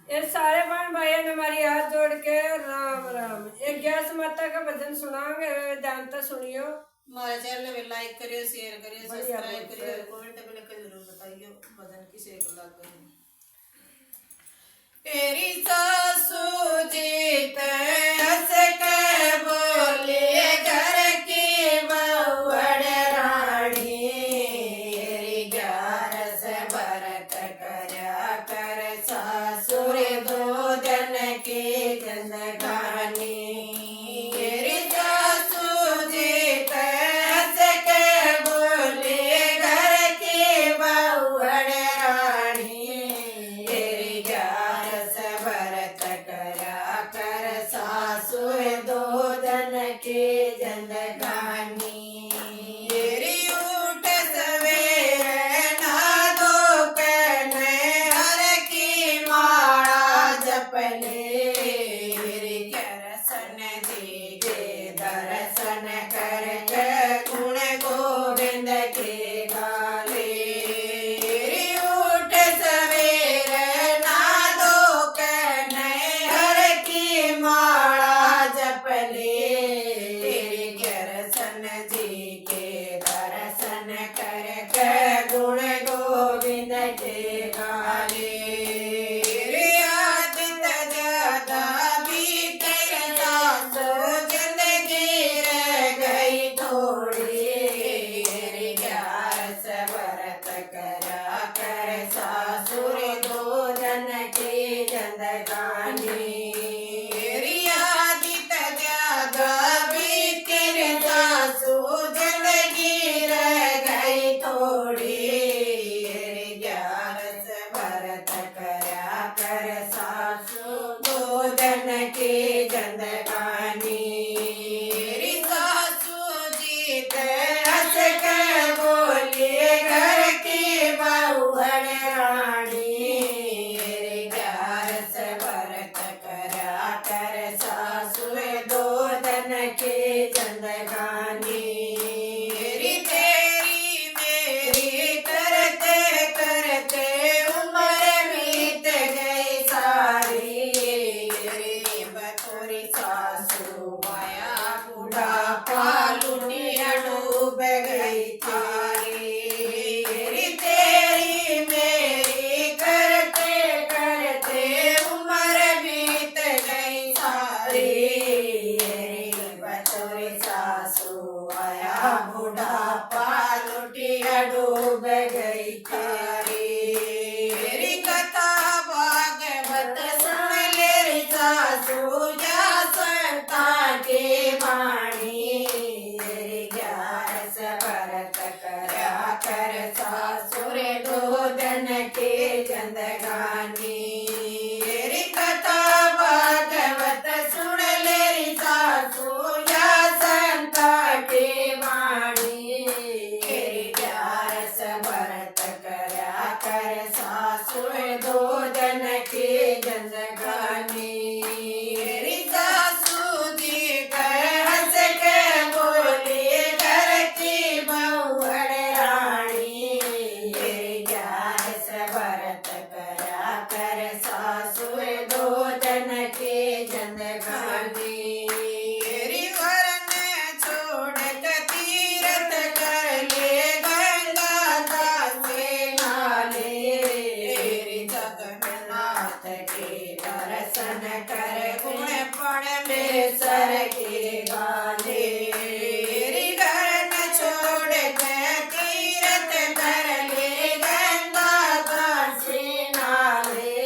ये सारे बहन भाइयों ने हमारी हाथ जोड़ के राम राम। एक गैस माता का भजन सुनाओगे, ध्यान से सुनियो। हमारे चैनल में लाइक करियो, शेयर करियो, बढ़िया, सब्सक्राइब बहुत करियो, सही। कमेंट में लिखकर जरूर बताइयो भजन किसे लग गई। तेरी सासू जी हंस के बोली घर की बहुड़ रानी, तेरी ग्यारस भरत करया कर सासुर दो दिन की जिंदगानी। तेरी सासू जी हंस के बोली घर की बहुड़ रानी, तेरी ग्यारस भरत करया कर सासुर दो दिन की जिंदगानी। तेरी उठ सवेरे नहा धो के हर की माला जपले, तेरी दर्शन दीजे दर्शन करके गुण गोविंद के गाले। तेरी उठ सवेरे नहा धो के हर की माला जपले, तेरी दर्शन जी के दर्शन करके गुण गोविंद के गाले। रे आदित ज्यादा भीतर सासो जिंदगी रह गई थोड़ी, रे ग्यारस भरत करा कर सासुर दो जन की जिंदगानी। रे आदित ज्यादा भीतर सासो जिंदगी रह गई थोड़ी, रे ग्यारस भरत करा कर सासु दो जन की जिंदगानी। रे सासू जी हंस के बोली घर की बहुड़ रानी, रे ग्यारस भरत करा कर सासुर दो जन की जिंदगानी। रे तेरी मेरी करते करते उम्र बीत गई सारी, रे बतौरी सासू आया बुढ़ापा लुटिया डूब गई थारी। रे तेरी मेरी करते करते उम्र बीत गई सारी, रे बतौरी सासू आया बुढ़ापा लुटिया डूब गई थारी। रे कथा भागवत सुन ले रे सासू जा संता के वाणी, रे ग्यारस भरत करा कर सासुर दो दिन के जिंदगानी। रे कथा भागवत सुन ले रे सासू जा संता के वाणी, रे ग्यारस भरत करा कर सासुर दो दिन के जिंदगानी। रे सासू जी हंस के बोली घर की बहुड़ रानी, रे ग्यारस भरत करा कर सासुर दो दिन के जिंदगानी। रे वरन छोड़ के तीरथ कर ले गंगा दासे नाले, रे जगन्नाथ के दर्शन कर गुण परमेश्वर के गाले। रे घर न छोड़ के तीरथ कर ले गंगा दासे नाले,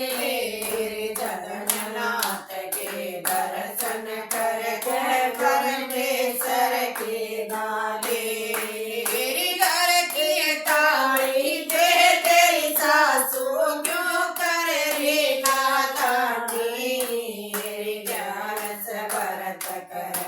रे जगन्नाथ के दर्शन कर परमेश्वर के गाले। रे घर की ताड़ी दे तेरी सासू क्यों कर रे नादानी, रे ग्यारस भरत कर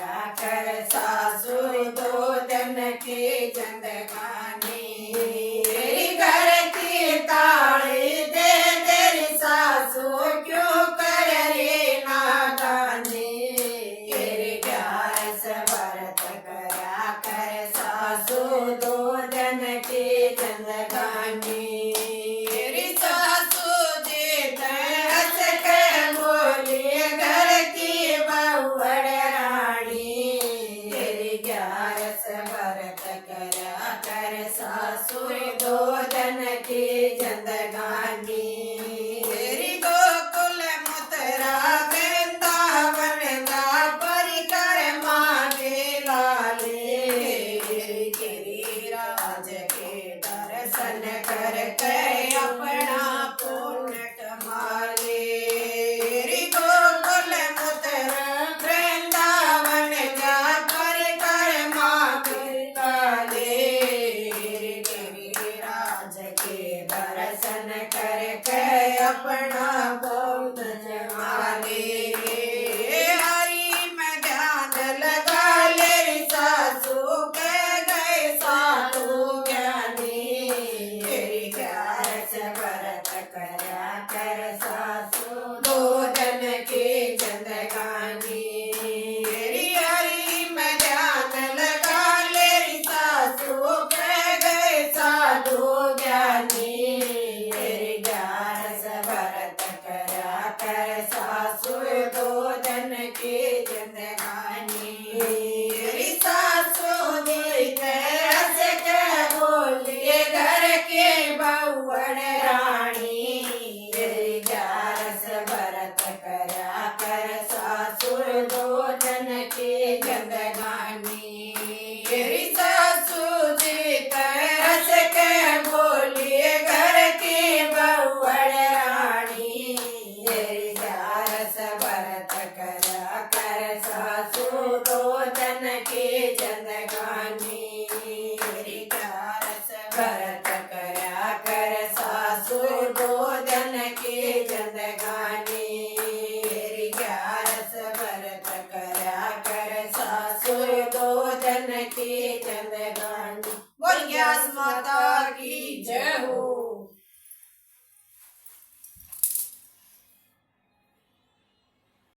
अपना बहुत जमाले हरी में ध्यान लगा ले सासू के गए साधु ज्ञानी तेरी प्यार से व्रत करा कर सासू दो जन की जिंदगानी तेरी हरी में ध्यान लगा ले सासू के गए साधु ज्ञानी तेरी प्यार से व्रत करा कर सासू दो जन की जिंदगानी तेरी सासू देख हंस के बोलिए घर के बहुवन रानी तेरी प्यार से व्रत करा कर सासू दो जन की जिंदगानी तेरी सासू देख हंस के बोलिए घर की बहुवन रानी तेरी प्यार से व्रत करा कर सासू दो जन की जिंदगानी तेरी प्यार से व्रत करा कर सासू दो जन की जिंदगानी तेरी प्यार से व्रत करा कर सासू दो जन की जिंदगानी बोल ग्यास माता की जय हो।